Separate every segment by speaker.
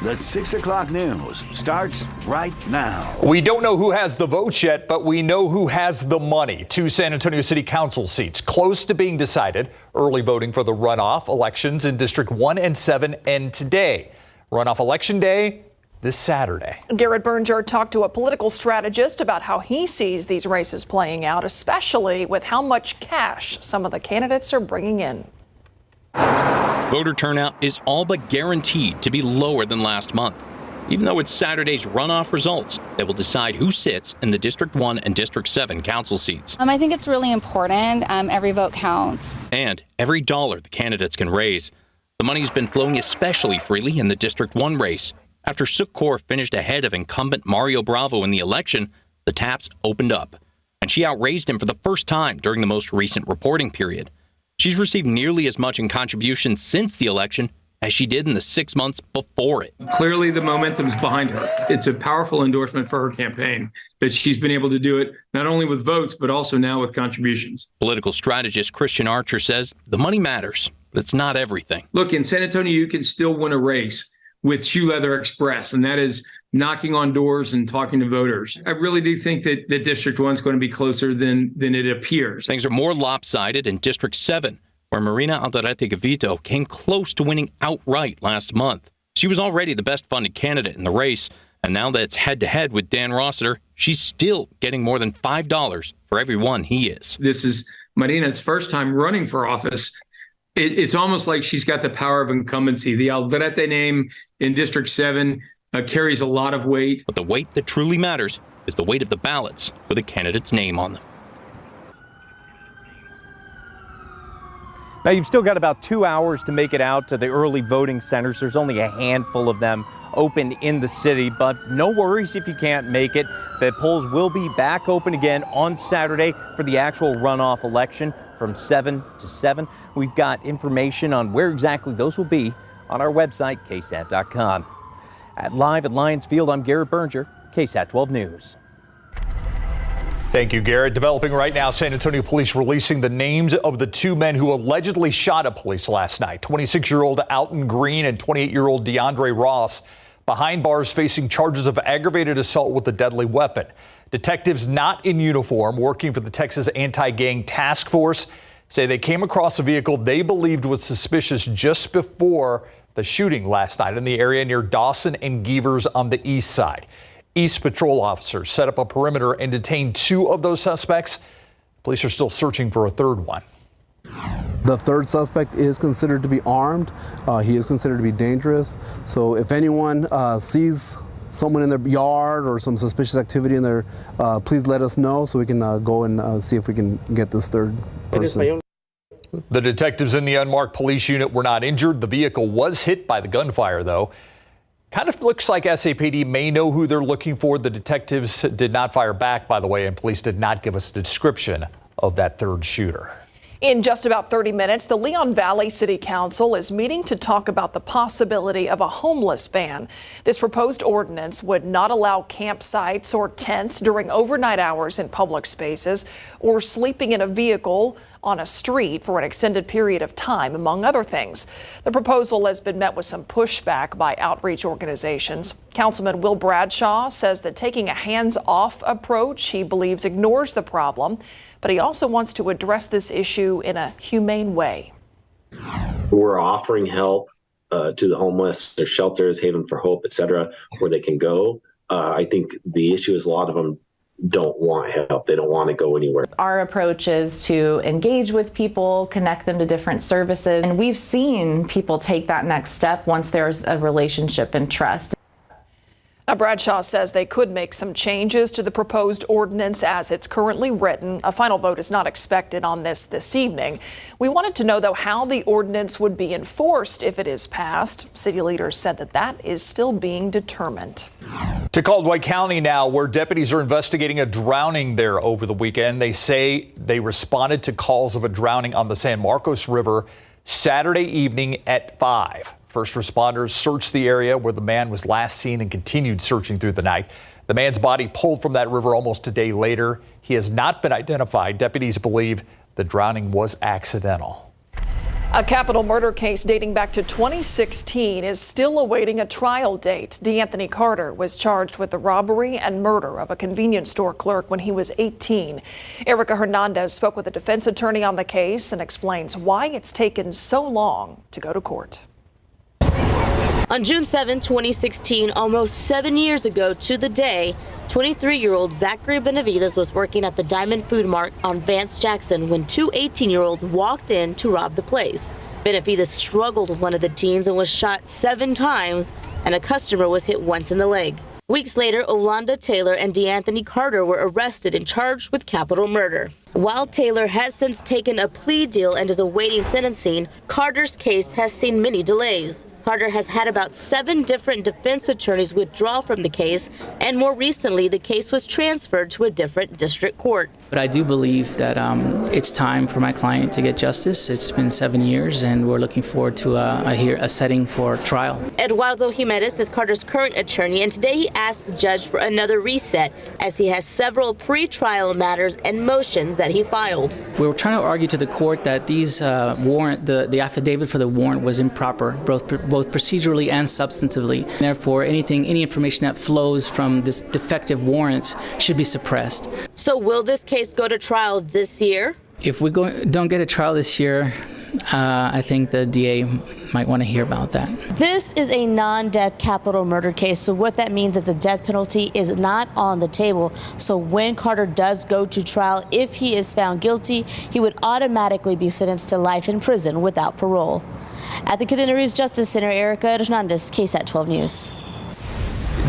Speaker 1: The 6 o'clock news starts right now.
Speaker 2: We don't know who has the votes yet, but we know who has the money. 2 San Antonio City Council seats close to being decided. Early voting for the runoff elections in District 1 and 7 end today. Runoff election day this Saturday.
Speaker 3: Garrett Berger talked to a political strategist about how he sees these races playing out, especially with how much cash some of the candidates are bringing in.
Speaker 4: Voter turnout is all but guaranteed to be lower than last month, even though it's Saturday's runoff results that will decide who sits in the District 1 and District 7 council seats.
Speaker 5: I think it's really important. Every vote counts.
Speaker 4: And every dollar the candidates can raise. The money's been flowing especially freely in the District 1 race. After Sukkor finished ahead of incumbent Mario Bravo in the election, the taps opened up, and she outraised him for the first time during the most recent reporting period. She's received nearly as much in contributions since the election as she did in the 6 months before it.
Speaker 6: Clearly, the momentum's behind her. It's a powerful endorsement for her campaign that she's been able to do it not only with votes, but also now with contributions.
Speaker 4: Political strategist Christian Archer says the money matters, but it's not everything.
Speaker 6: Look, in San Antonio, you can still win a race with Shoe Leather Express, and that is knocking on doors and talking to voters. I really do think that District 1 is going to be closer than it appears.
Speaker 4: Things are more lopsided in District 7, where Marina Alderete Gavito came close to winning outright last month. She was already the best-funded candidate in the race, and now that it's head-to-head with Dan Rossiter, she's still getting more than $5 for every one he is.
Speaker 6: This is Marina's first time running for office. It's almost like she's got the power of incumbency. The Alderete name in District 7 carries a lot of weight.
Speaker 4: But the weight that truly matters is the weight of the ballots with a candidate's name on them.
Speaker 7: Now, you've still got about 2 hours to make it out to the early voting centers. There's only a handful of them open in the city, but no worries if you can't make it. The polls will be back open again on Saturday for the actual runoff election from 7 to 7. We've got information on where exactly those will be on our website, KSAT.com. Live at Lions Field, I'm Garrett Berger, KSAT 12 News.
Speaker 2: Thank you, Garrett. Developing right now, San Antonio police releasing the names of the 2 men who allegedly shot at police last night. 26-year-old Alton Green and 28-year-old DeAndre Ross behind bars facing charges of aggravated assault with a deadly weapon. Detectives not in uniform working for the Texas Anti-Gang Task Force say they came across a vehicle they believed was suspicious just before the shooting last night in the area near Dawson and Geevers on the east side. East patrol officers set up a perimeter and detained 2 of those suspects. Police are still searching for a third one.
Speaker 8: The third suspect is considered to be armed. He is considered to be dangerous. So if anyone sees someone in their yard or some suspicious activity in there, please let us know so we can go and see if we can get this third person.
Speaker 2: The detectives in the unmarked police unit were not injured. The vehicle was hit by the gunfire, though. Kind of looks like SAPD may know who they're looking for. The detectives did not fire back, by the way, and police did not give us a description of that third shooter.
Speaker 3: In just about 30 minutes, the Leon Valley City Council is meeting to talk about the possibility of a homeless ban. This proposed ordinance would not allow campsites or tents during overnight hours in public spaces or sleeping in a vehicle on a street for an extended period of time, among other things. The proposal has been met with some pushback by outreach organizations. Councilman Will Bradshaw says that taking a hands-off approach he believes ignores the problem, but he also wants to address this issue in a humane way.
Speaker 9: We're offering help to the homeless. There's shelters, Haven for Hope, etc., where they can go. I think the issue is a lot of them don't want help. They don't want to go anywhere.
Speaker 10: Our approach is to engage with people, connect them to different services, and we've seen people take that next step once there's a relationship and trust.
Speaker 3: Now, Bradshaw says they could make some changes to the proposed ordinance as it's currently written. A final vote is not expected on this evening. We wanted to know, though, how the ordinance would be enforced if it is passed. City leaders said that is still being determined.
Speaker 2: To Caldwell County now, where deputies are investigating a drowning there over the weekend. They say they responded to calls of a drowning on the San Marcos River Saturday evening at 5. First responders searched the area where the man was last seen and continued searching through the night. The man's body pulled from that river almost a day later. He has not been identified. Deputies believe the drowning was accidental.
Speaker 3: A capital murder case dating back to 2016 is still awaiting a trial date. DeAnthony Carter was charged with the robbery and murder of a convenience store clerk when he was 18. Erica Hernandez spoke with a defense attorney on the case and explains why it's taken so long to go to court.
Speaker 11: On June 7, 2016, almost 7 years ago to the day, 23-year-old Zachary Benavides was working at the Diamond Food Mart on Vance Jackson when two 18-year-olds walked in to rob the place. Benavides struggled with one of the teens and was shot 7 times, and a customer was hit once in the leg. Weeks later, Olanda Taylor and DeAnthony Carter were arrested and charged with capital murder. While Taylor has since taken a plea deal and is awaiting sentencing, Carter's case has seen many delays. Carter has had about 7 different defense attorneys withdraw from the case, and more recently, the case was transferred to a different district court.
Speaker 12: But I do believe that it's time for my client to get justice. It's been 7 years, and we're looking forward to a setting for trial.
Speaker 11: Eduardo Jimenez is Carter's current attorney, and today he asked the judge for another reset, as he has several pre-trial matters and motions that he filed.
Speaker 12: We were trying to argue to the court that these the affidavit for the warrant was improper, both procedurally and substantively. Therefore, any information that flows from this defective warrants should be suppressed.
Speaker 11: So will this case go to trial this year?
Speaker 12: If we don't get a trial this year, I think the DA might want to hear about that.
Speaker 11: This is a non-death capital murder case, so what that means is the death penalty is not on the table. So when Carter does go to trial, if he is found guilty, he would automatically be sentenced to life in prison without parole. At the Cadena Reeves Justice Center, Erica Hernandez, KSAT 12 News.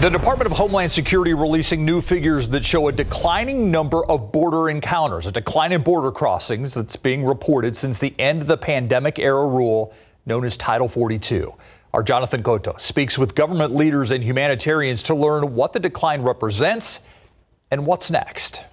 Speaker 2: The Department of Homeland Security releasing new figures that show a declining number of border encounters, a decline in border crossings that's being reported since the end of the pandemic-era rule known as Title 42. Our Jonathan Cotto speaks with government leaders and humanitarians to learn what the decline represents and what's next.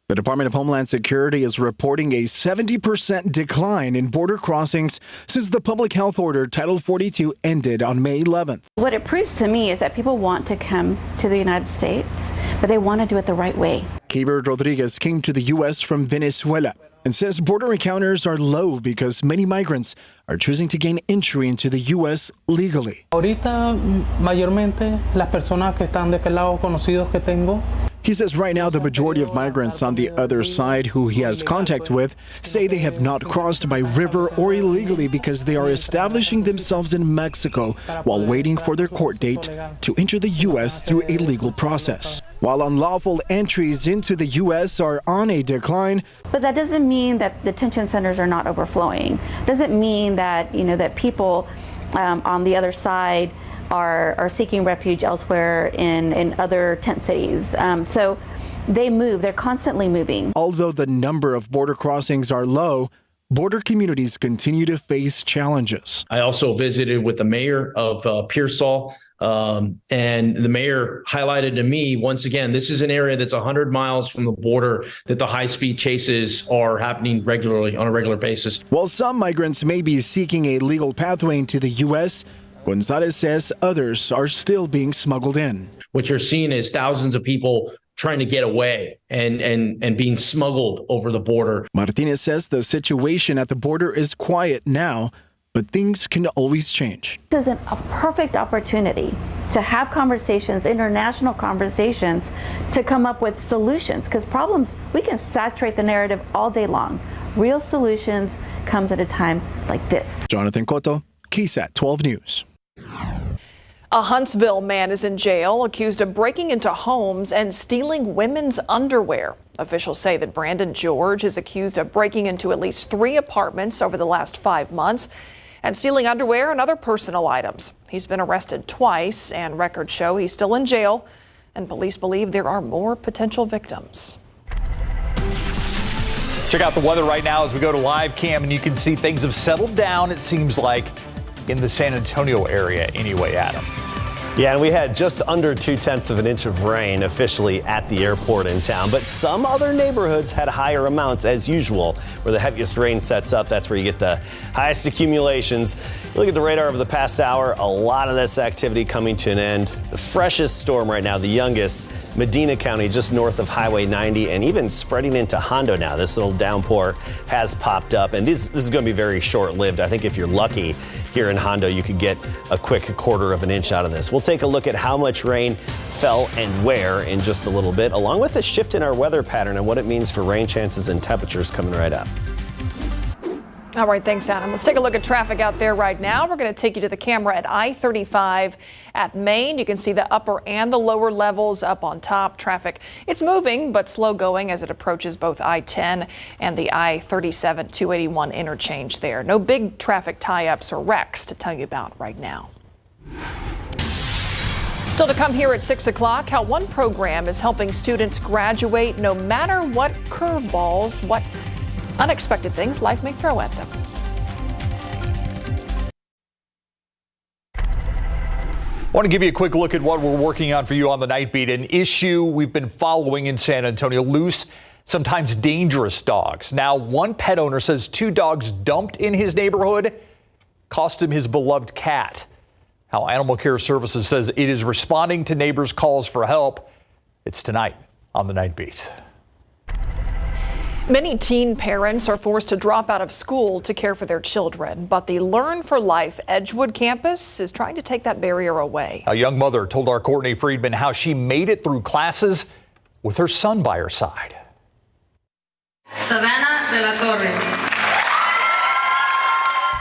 Speaker 13: The Department of Homeland Security is reporting a 70% decline in border crossings since the public health order Title 42 ended on May 11th.
Speaker 14: What it proves to me is that people want to come to the United States, but they want to do it the right way.
Speaker 13: Keber Rodriguez came to the U.S. from Venezuela and says border encounters are low because many migrants are choosing to gain entry into the U.S. legally.
Speaker 15: Ahorita, mayormente, las personas que están de aquel lado conocidos que tengo.
Speaker 13: He says right now the majority of migrants on the other side who he has contact with say they have not crossed by river or illegally because they are establishing themselves in Mexico while waiting for their court date to enter the U.S. through a legal process. While unlawful entries into the U.S. are on a decline.
Speaker 14: But that doesn't mean that detention centers are not overflowing. Doesn't mean that, that people on the other side are seeking refuge elsewhere in other tent cities. So they move, they're constantly moving.
Speaker 13: Although the number of border crossings are low, border communities continue to face challenges.
Speaker 16: I also visited with the mayor of Pearsall, and the mayor highlighted to me, once again, this is an area that's 100 miles from the border that the high-speed chases are happening regularly on a regular basis.
Speaker 13: While some migrants may be seeking a legal pathway into the U.S., Gonzalez says others are still being smuggled in.
Speaker 16: What you're seeing is thousands of people trying to get away and being smuggled over the border.
Speaker 13: Martinez says the situation at the border is quiet now, but things can always change.
Speaker 14: This is a perfect opportunity to have conversations, international conversations, to come up with solutions, because problems, we can saturate the narrative all day long. Real solutions comes at a time like this.
Speaker 13: Jonathan Cotto, KSAT 12 News.
Speaker 3: A Huntsville man is in jail accused of breaking into homes and stealing women's underwear. Officials say that Brandon George is accused of breaking into at least 3 apartments over the last 5 months and stealing underwear and other personal items. He's been arrested twice, and records show he's still in jail, and police believe there are more potential victims.
Speaker 2: Check out the weather right now as we go to live cam, and you can see things have settled down, it seems like, in the San Antonio area anyway, Adam.
Speaker 17: Yeah, and we had just under 0.2 of an inch of rain officially at the airport in town, but some other neighborhoods had higher amounts as usual. Where the heaviest rain sets up, that's where you get the highest accumulations. You look at the radar over the past hour, a lot of this activity coming to an end. The freshest storm right now, the youngest, Medina County, just north of Highway 90, and even spreading into Hondo now. This little downpour has popped up, and this is going to be very short-lived. I think if you're lucky here in Hondo, you could get a quick 1/4 of an inch out of this. We'll take a look at how much rain fell and where in just a little bit, along with a shift in our weather pattern and what it means for rain chances and temperatures coming right up.
Speaker 3: All right, thanks, Adam. Let's take a look at traffic out there right now. We're going to take you to the camera at I-35 at Maine. You can see the upper and the lower levels up on top. Traffic, it's moving, but slow going as it approaches both I-10 and the I-37 281 interchange there. No big traffic tie-ups or wrecks to tell you about right now. Still to come here at 6 o'clock, how one program is helping students graduate no matter what curveballs, what unexpected things life may throw at them.
Speaker 2: I want to give you a quick look at what we're working on for you on the Nightbeat. An issue we've been following in San Antonio: loose, sometimes dangerous dogs. Now, one pet owner says 2 dogs dumped in his neighborhood cost him his beloved cat. How Animal Care Services says it is responding to neighbors' calls for help. It's tonight on the Nightbeat.
Speaker 3: Many teen parents are forced to drop out of school to care for their children, but the Learn for Life Edgewood campus is trying to take that barrier away.
Speaker 2: A young mother told our Courtney Friedman how she made it through classes with her son by her side.
Speaker 18: Savannah de la Torre.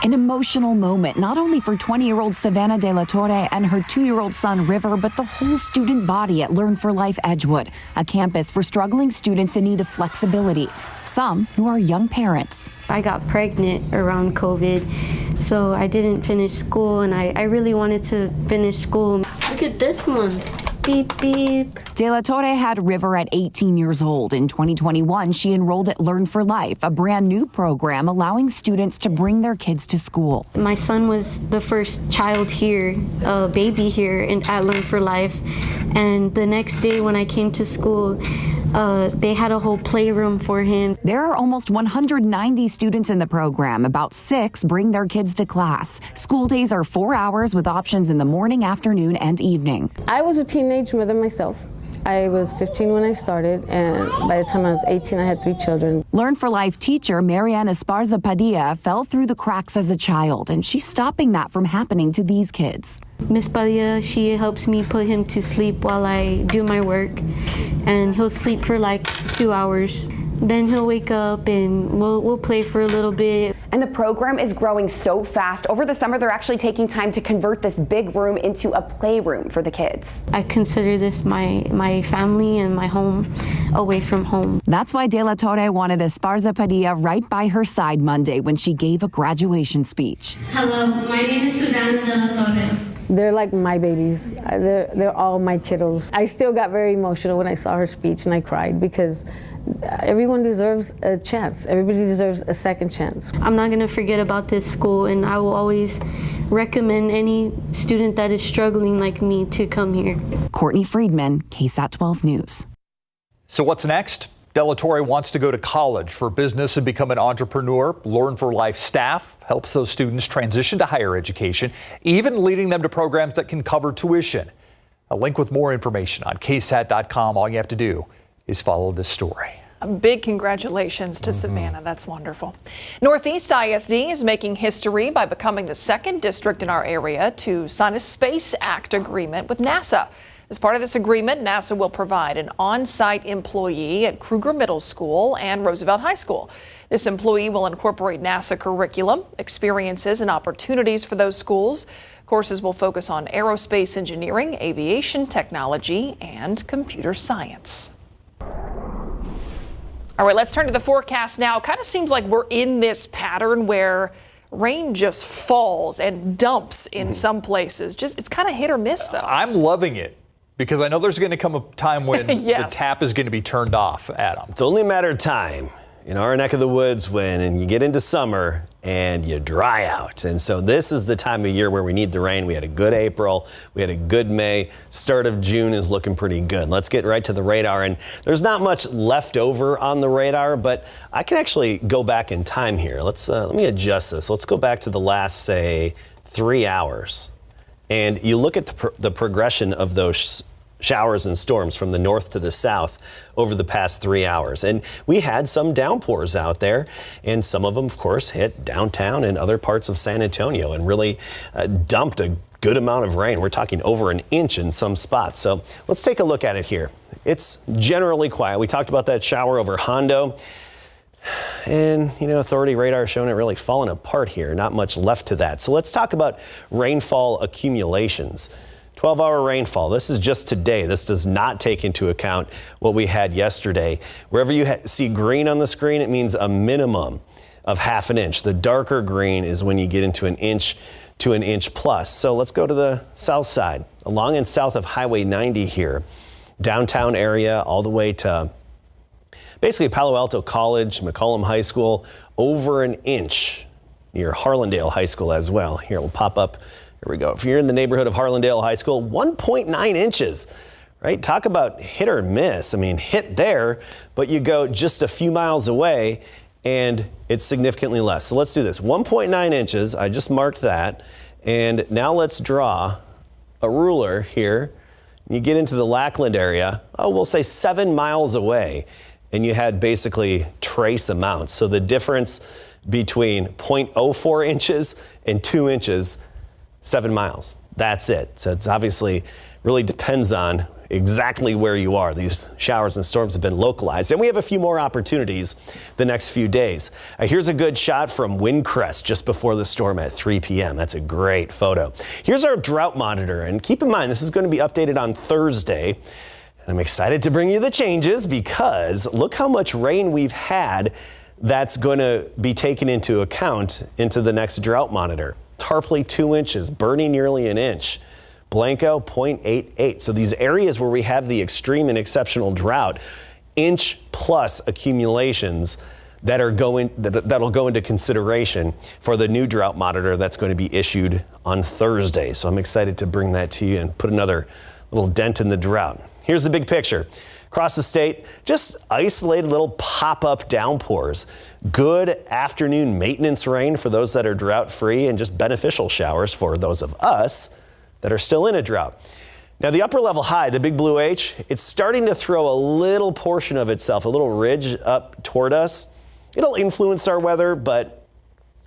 Speaker 19: An emotional moment, not only for 20-year-old Savannah de la Torre and her 2-year-old son River, but the whole student body at Learn for Life Edgewood, a campus for struggling students in need of flexibility, some who are young parents.
Speaker 20: I got pregnant around COVID, so I didn't finish school, and I really wanted to finish school. Look at this one. Beep, beep.
Speaker 19: De la Torre had River at 18 years old. In 2021, she enrolled at Learn for Life, a brand new program allowing students to bring their kids to school.
Speaker 20: My son was the first child here, a baby here at Learn for Life. And the next day when I came to school, they had a whole playroom for him.
Speaker 19: There are almost 190 students in the program. About 6 bring their kids to class. School days are 4 hours with options in the morning, afternoon, and evening.
Speaker 21: I was a teenage mother myself. I was 15 when I started, and by the time I was 18, I had 3 children.
Speaker 19: Learn for Life teacher Mariana Esparza Padilla fell through the cracks as a child, and she's stopping that from happening to these kids.
Speaker 20: Miss Padilla, she helps me put him to sleep while I do my work, and he'll sleep for like 2 hours. Then he'll wake up and we'll play for a little bit.
Speaker 22: And the program is growing so fast. Over the summer, they're actually taking time to convert this big room into a playroom for the kids.
Speaker 20: I consider this my family and my home away from home.
Speaker 19: That's why De La Torre wanted Esparza Padilla right by her side Monday when she gave a graduation speech.
Speaker 23: Hello, my name is Savannah de la Torre.
Speaker 21: They're like my babies. They're all my kiddos. I still got very emotional when I saw her speech, and I cried because everyone deserves a chance. Everybody deserves a second chance.
Speaker 20: I'm not going to forget about this school, and I will always recommend any student that is struggling like me to come here.
Speaker 19: Courtney Friedman, KSAT 12 News.
Speaker 2: So what's next? De La Torre wants to go to college for business and become an entrepreneur. Learn for Life staff helps those students transition to higher education, even leading them to programs that can cover tuition. A link with more information on KSAT.com. All you have to do is follow this story.
Speaker 3: A big congratulations to Savannah. That's wonderful. Northeast ISD is making history by becoming the 2nd district in our area to sign a Space Act agreement with NASA. As part of this agreement, NASA will provide an on-site employee at Kruger Middle School and Roosevelt High School. This employee will incorporate NASA curriculum, experiences, and opportunities for those schools. Courses will focus on aerospace engineering, aviation technology, and computer science. All right, let's turn to the forecast now. Kind of seems like we're in this pattern where rain just falls and dumps in some places. It's kind of hit or miss, though.
Speaker 2: I'm loving it because I know there's going to come a time when the tap is going to be turned off, Adam.
Speaker 17: It's only a matter of time. in our neck of the woods when you get into summer and you dry out. And so this is the time of year where we need the rain. We had a good April. We had a good May. Start of June is looking pretty good. Let's get right to the radar. And there's not much left over on the radar, but I can actually go back in time here. Let me adjust this. Let's go back to the last, say, 3 hours. And you look at the progression of those showers and storms from the north to the south over the past 3 hours. And we had some downpours out there, and some of them, of course, hit downtown and other parts of San Antonio and really dumped a good amount of rain. We're talking over an inch in some spots. So let's take a look at it here. It's generally quiet. We talked about that shower over Hondo. And, authority radar showing it really falling apart here. Not much left to that. So let's talk about rainfall accumulations. 12-hour rainfall. This is just today. This does not take into account what we had yesterday. Wherever you see green on the screen, it means a minimum of ½ an inch. The darker green is when you get into an inch to an inch plus. So let's go to the south side. Along and south of Highway 90 here, downtown area all the way to basically Palo Alto College, McCollum High School, over an inch near Harlandale High School as well. Here, we'll pop up. Here we go. If you're in the neighborhood of Harlandale High School, 1.9 inches, right? Talk about hit or miss. I mean, hit there, but you go just a few miles away and it's significantly less. So let's do this. 1.9 inches. I just marked that. And now let's draw a ruler here. You get into the Lackland area. Oh, we'll say 7 miles away. And you had basically trace amounts. So the difference between 0.04 inches and 2 inches, 7 miles. That's it. So it's obviously really depends on exactly where you are. These showers and storms have been localized, and we have a few more opportunities the next few days. Here's a good shot from Windcrest just before the storm at 3 p.m. That's a great photo. Here's our drought monitor, and keep in mind this is going to be updated on Thursday. I'm excited to bring you the changes because look how much rain we've had that's going to be taken into account into the next drought monitor. Tarpley 2 inches, Bernie nearly an inch, Blanco 0.88. So these areas where we have the extreme and exceptional drought, inch plus accumulations that'll go into consideration for the new drought monitor that's going to be issued on Thursday. So I'm excited to bring that to you and put another little dent in the drought. Here's the big picture. Across the state, just isolated little pop-up downpours. Good afternoon maintenance rain for those that are drought-free and just beneficial showers for those of us that are still in a drought. Now the upper level high, the big blue H, it's starting to throw a little portion of itself, a little ridge up toward us. It'll influence our weather, but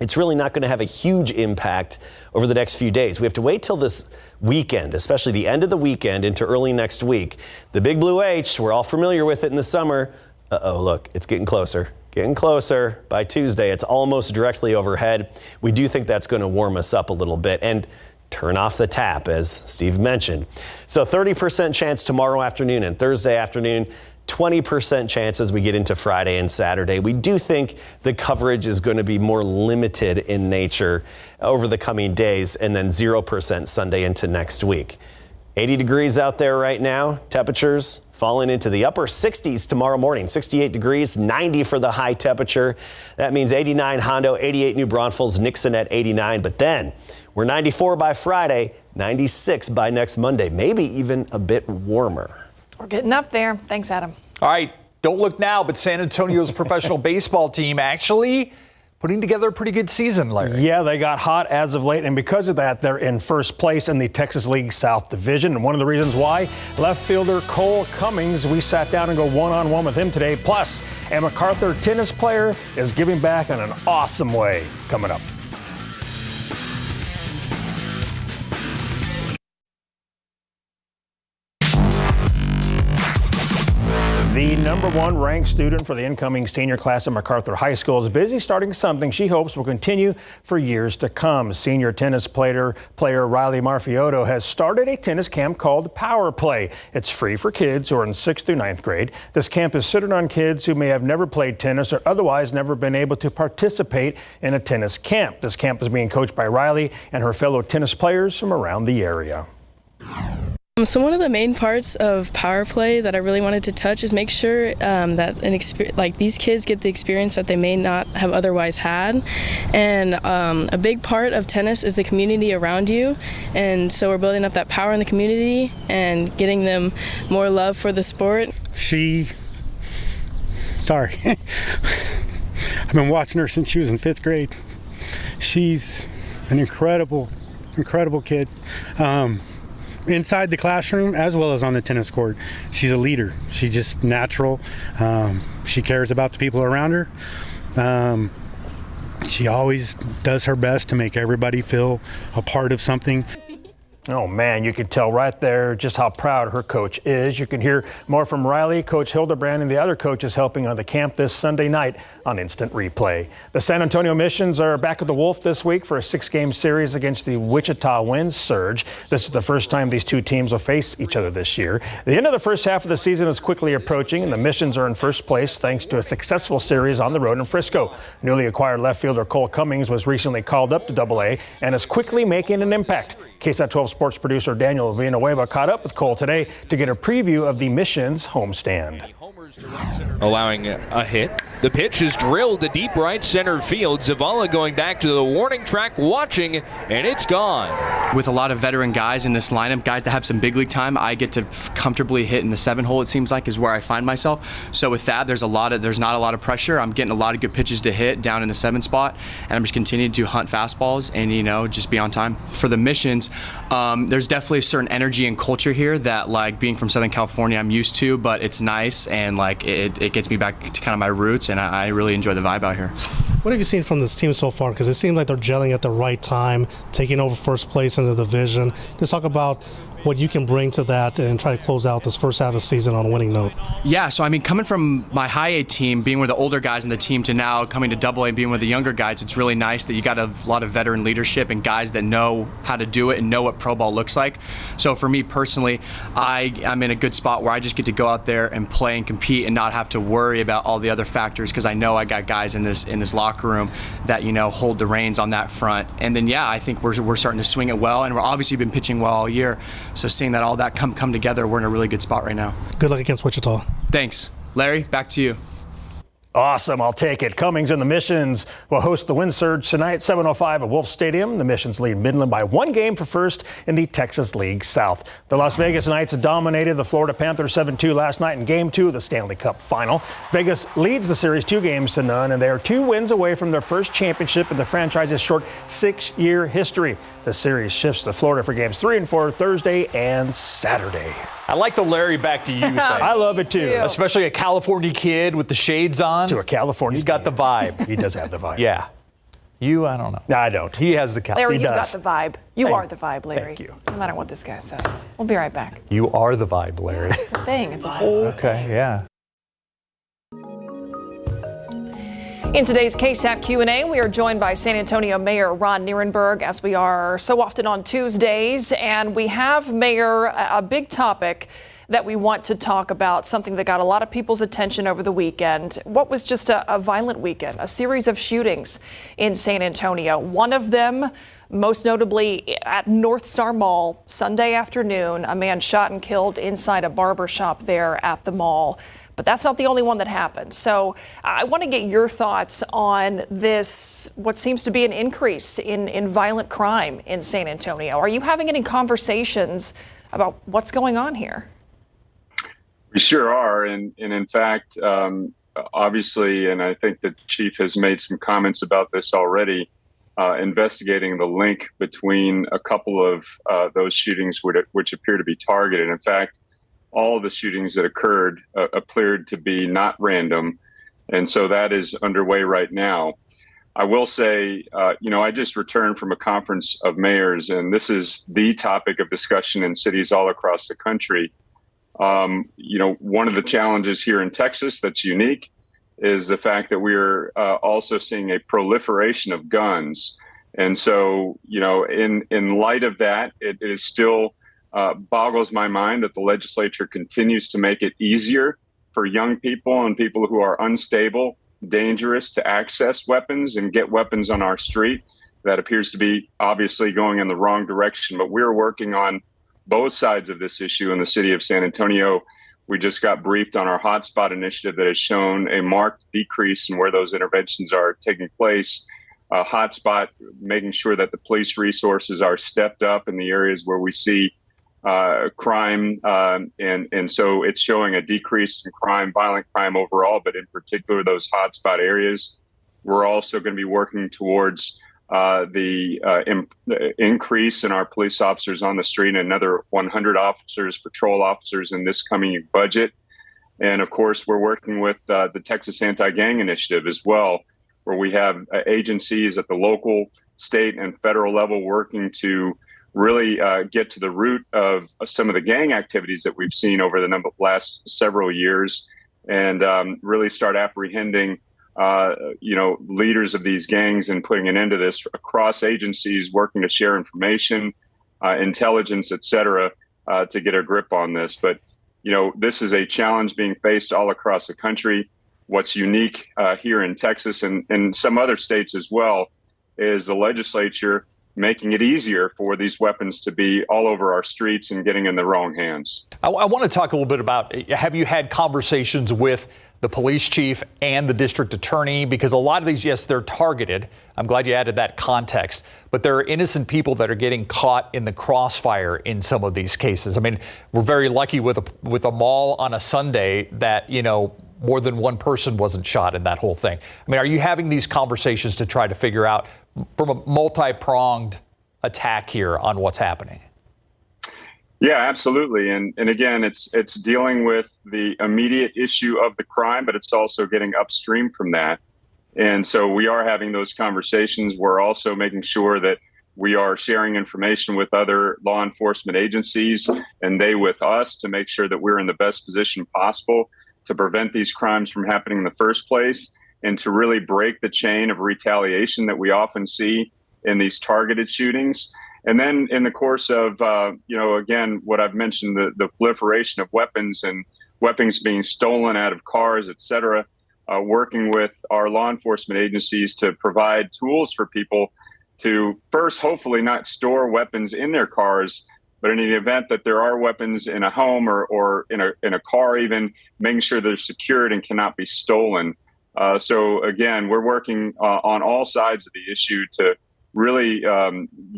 Speaker 17: it's really not going to have a huge impact over the next few days. We have to wait till this weekend, especially the end of the weekend into early next week. The big blue H, we're all familiar with it in the summer. Uh-oh, look, it's getting closer. Getting closer. By Tuesday, it's almost directly overhead. We do think that's going to warm us up a little bit and turn off the tap, as Steve mentioned. So 30% chance tomorrow afternoon and Thursday afternoon. 20% chance as we get into Friday and Saturday. We do think the coverage is going to be more limited in nature over the coming days, and then 0% Sunday into next week. 80 degrees out there right now. Temperatures falling into the upper 60s tomorrow morning. 68 degrees, 90 for the high temperature. That means 89 Hondo, 88 New Braunfels, Nixon at 89. But then we're 94 by Friday, 96 by next Monday, maybe even a bit warmer.
Speaker 3: We're getting up there. Thanks, Adam.
Speaker 2: All right, don't look now, but San Antonio's professional baseball team actually putting together a pretty good season, Larry.
Speaker 1: Yeah, they got hot as of late, and because of that, they're in first place in the Texas League South Division. And one of the reasons why, left fielder Cole Cummings, we sat down and go one-on-one with him today. Plus, a MacArthur tennis player is giving back in an awesome way. Coming up. The #1 ranked student for the incoming senior class at MacArthur High School is busy starting something she hopes will continue for years to come. Senior tennis player Riley Marfiotto has started a tennis camp called Power Play. It's free for kids who are in 6th through 9th grade. This camp is centered on kids who may have never played tennis or otherwise never been able to participate in a tennis camp. This camp is being coached by Riley and her fellow tennis players from around the area.
Speaker 5: So one of the main parts of power play that I really wanted to touch is make sure that these kids get the experience that they may not have otherwise had. And a big part of tennis is the community around you. And so we're building up that power in the community and getting them more love for the sport.
Speaker 6: I've been watching her since she was in 5th grade. She's an incredible kid. Inside the classroom as well as on the tennis court, she's a leader. She's just natural. She cares about the people around her. She always does her best to make everybody feel a part of something.
Speaker 1: Oh man, you can tell right there just how proud her coach is. You can hear more from Riley, Coach Hildebrand, and the other coaches helping on the camp this Sunday night on Instant Replay. The San Antonio Missions are back at the Wolf this week for a 6-game series against the Wichita Wind Surge. This is the first time these two teams will face each other this year. The end of the first half of the season is quickly approaching, and the Missions are in first place thanks to a successful series on the road in Frisco. Newly acquired left fielder Cole Cummings was recently called up to AA and is quickly making an impact. KSAT 12 sports producer Daniel Villanueva caught up with Cole today to get a preview of the Missions homestand.
Speaker 18: Allowing a hit. The pitch is drilled to deep right center field. Zavala going back to the warning track watching, and it's gone.
Speaker 24: With a lot of veteran guys in this lineup, guys that have some big league time, I get to comfortably hit in the 7-hole, it seems like, is where I find myself. So with that, there's not a lot of pressure. I'm getting a lot of good pitches to hit down in the 7 spot, and I'm just continuing to hunt fastballs and, just be on time. For the Missions, there's definitely a certain energy and culture here that, like, being from Southern California, I'm used to, but it's nice, and like it gets me back to kind of my roots, and I really enjoy the vibe out here.
Speaker 25: What have you seen from this team so far? Because it seems like they're gelling at the right time, taking over first place in the division. Let's talk about what you can bring to that and try to close out this first half of the season on a winning note.
Speaker 24: Yeah, so I mean, coming from my high A team, being with the older guys in the team, to now coming to AA and being with the younger guys, it's really nice that you got a lot of veteran leadership and guys that know how to do it and know what pro ball looks like. So for me personally, I'm in a good spot where I just get to go out there and play and compete and not have to worry about all the other factors, because I know I got guys in this locker room that hold the reins on that front. And then I think we're starting to swing it well, and we're obviously been pitching well all year. So seeing that all that come together, we're in a really good spot right now.
Speaker 25: Good luck against Wichita.
Speaker 24: Thanks. Larry, back to you.
Speaker 1: Awesome, I'll take it. Cummings and the Missions will host the Wind Surge tonight at 7:05 at Wolf Stadium. The Missions lead Midland by 1 game for first in the Texas League South. The Las Vegas Knights dominated the Florida Panthers 7-2 last night in Game 2 of the Stanley Cup Final. Vegas leads the series 2-0, and they are 2 wins away from their first championship in the franchise's short 6-year history. The series shifts to Florida for Games 3 and 4 Thursday and Saturday.
Speaker 2: I like the Larry back to you thing.
Speaker 1: I love it too.
Speaker 2: Especially a California kid with the shades on.
Speaker 1: To a California
Speaker 2: He's got the vibe.
Speaker 1: He does have the vibe.
Speaker 2: Yeah. You, I don't know.
Speaker 1: No, I don't.
Speaker 2: He has the
Speaker 3: Larry,
Speaker 1: he
Speaker 3: you've
Speaker 1: does.
Speaker 3: got the vibe. You
Speaker 1: Thank
Speaker 3: are the vibe, Larry.
Speaker 1: Thank you.
Speaker 3: No matter what this guy says. We'll be right back.
Speaker 2: You are the vibe, Larry.
Speaker 3: It's a thing. It's a whole
Speaker 2: Okay, yeah.
Speaker 3: In today's KSAT Q&A, we are joined by San Antonio Mayor Ron Nirenberg, as we are so often on Tuesdays. And we have, Mayor, a big topic that we want to talk about, something that got a lot of people's attention over the weekend. What was just a violent weekend, a series of shootings in San Antonio. One of them, most notably at North Star Mall, Sunday afternoon. A man shot and killed inside a barber shop there at the mall. But that's not the only one that happened. So I want to get your thoughts on this, what seems to be an increase in violent crime in San Antonio. Are you having any conversations about what's going on here?
Speaker 26: We sure are. And in fact, obviously, and I think the chief has made some comments about this already, investigating the link between a couple of those shootings which appear to be targeted. In fact, all of the shootings that occurred appeared to be not random. And so that is underway right now. I will say, I just returned from a conference of mayors, and this is the topic of discussion in cities all across the country. One of the challenges here in Texas that's unique is the fact that we're also seeing a proliferation of guns. And so, in light of that, it is still boggles my mind that the legislature continues to make it easier for young people and people who are unstable, dangerous to access weapons and get weapons on our street. That appears to be obviously going in the wrong direction. But we're working on both sides of this issue in the city of San Antonio. We just got briefed on our hotspot initiative that has shown a marked decrease in where those interventions are taking place. Hotspot, making sure that the police resources are stepped up in the areas where we see crime. And so it's showing a decrease in crime, violent crime overall, but in particular, those hotspot areas. We're also going to be working towards the increase in our police officers on the street, another 100 officers, patrol officers in this coming budget. And of course, we're working with the Texas Anti-Gang Initiative as well, where we have agencies at the local, state, and federal level working to really get to the root of some of the gang activities that we've seen over the last several years, and really start apprehending leaders of these gangs and putting an end to this across agencies, working to share information, intelligence, et cetera, to get a grip on this. But, this is a challenge being faced all across the country. What's unique here in Texas and some other states as well is the legislature making it easier for these weapons to be all over our streets and getting in the wrong hands.
Speaker 2: I want to talk a little bit about, have you had conversations with the police chief and the district attorney? Because a lot of these, yes, they're targeted. I'm glad you added that context. But there are innocent people that are getting caught in the crossfire in some of these cases. I mean, we're very lucky with a mall on a Sunday that, more than one person wasn't shot in that whole thing. I mean, are you having these conversations to try to figure out from a multi-pronged attack here on what's happening?
Speaker 26: Yeah, absolutely. And again, it's dealing with the immediate issue of the crime, but it's also getting upstream from that. And so we are having those conversations. We're also making sure that we are sharing information with other law enforcement agencies and they with us to make sure that we're in the best position possible to prevent these crimes from happening in the first place and to really break the chain of retaliation that we often see in these targeted shootings. And then in the course of, again, what I've mentioned, the proliferation of weapons and weapons being stolen out of cars, et cetera, working with our law enforcement agencies to provide tools for people to first, hopefully not store weapons in their cars, but in the event that there are weapons in a home or in a car, even making sure they're secured and cannot be stolen. So again, we're working on all sides of the issue to really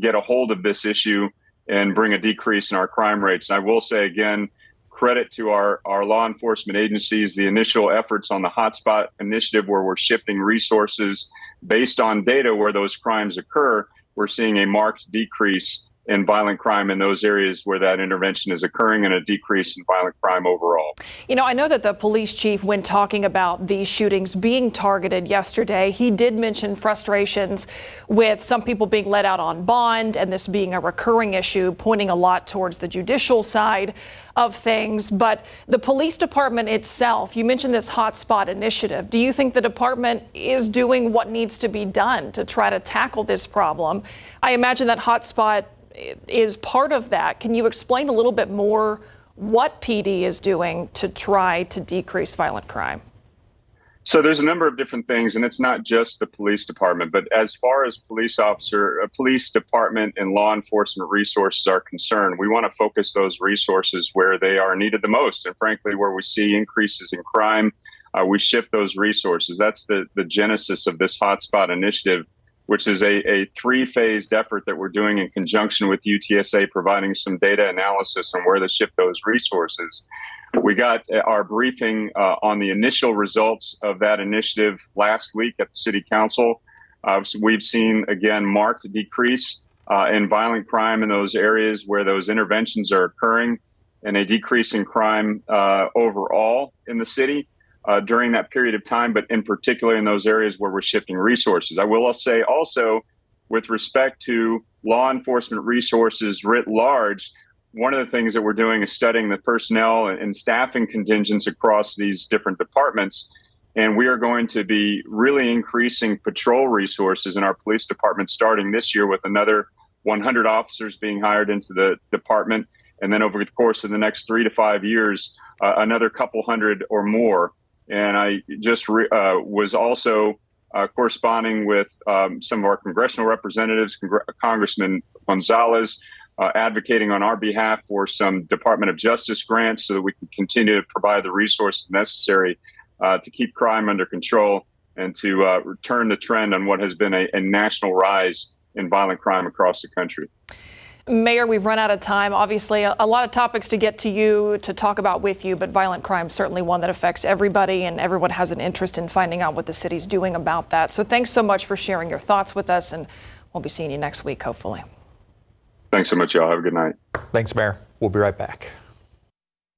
Speaker 26: get a hold of this issue and bring a decrease in our crime rates. And I will say again, credit to our law enforcement agencies, the initial efforts on the hotspot initiative where we're shifting resources based on data where those crimes occur. We're seeing a marked decrease in violent crime in those areas where that intervention is occurring and a decrease in violent crime overall.
Speaker 3: I know that the police chief, when talking about these shootings being targeted yesterday, he did mention frustrations with some people being let out on bond and this being a recurring issue, pointing a lot towards the judicial side of things. But the police department itself, you mentioned this hotspot initiative. Do you think the department is doing what needs to be done to try to tackle this problem? I imagine that hotspot is part of that. Can you explain a little bit more what PD is doing to try to decrease violent crime?
Speaker 26: So there's a number of different things, and it's not just the police department, but as far as police department and law enforcement resources are concerned, we want to focus those resources where they are needed the most. And frankly, where we see increases in crime, we shift those resources. That's the genesis of this hotspot initiative, which is a three-phased effort that we're doing in conjunction with UTSA, providing some data analysis on where to shift those resources. We got our briefing on the initial results of that initiative last week at the City Council. So we've seen, again, marked decrease in violent crime in those areas where those interventions are occurring and a decrease in crime overall in the city. During that period of time, but in particular in those areas where we're shifting resources. I will say also, with respect to law enforcement resources writ large, one of the things that we're doing is studying the personnel and staffing contingents across these different departments. And we are going to be really increasing patrol resources in our police department starting this year with another 100 officers being hired into the department. And then over the course of the next 3 to 5 years, another couple hundred or more. And I just was also corresponding with some of our congressional representatives, Congressman Gonzalez, advocating on our behalf for some Department of Justice grants so that we can continue to provide the resources necessary to keep crime under control and to return the trend on what has been a national rise in violent crime across the country.
Speaker 3: Mayor, we've run out of time. Obviously, a lot of topics to get to talk about with you, but violent crime is certainly one that affects everybody, and everyone has an interest in finding out what the city's doing about that. So thanks so much for sharing your thoughts with us, and we'll be seeing you next week, hopefully.
Speaker 26: Thanks so much, y'all. Have a good night.
Speaker 2: Thanks, Mayor. We'll be right back.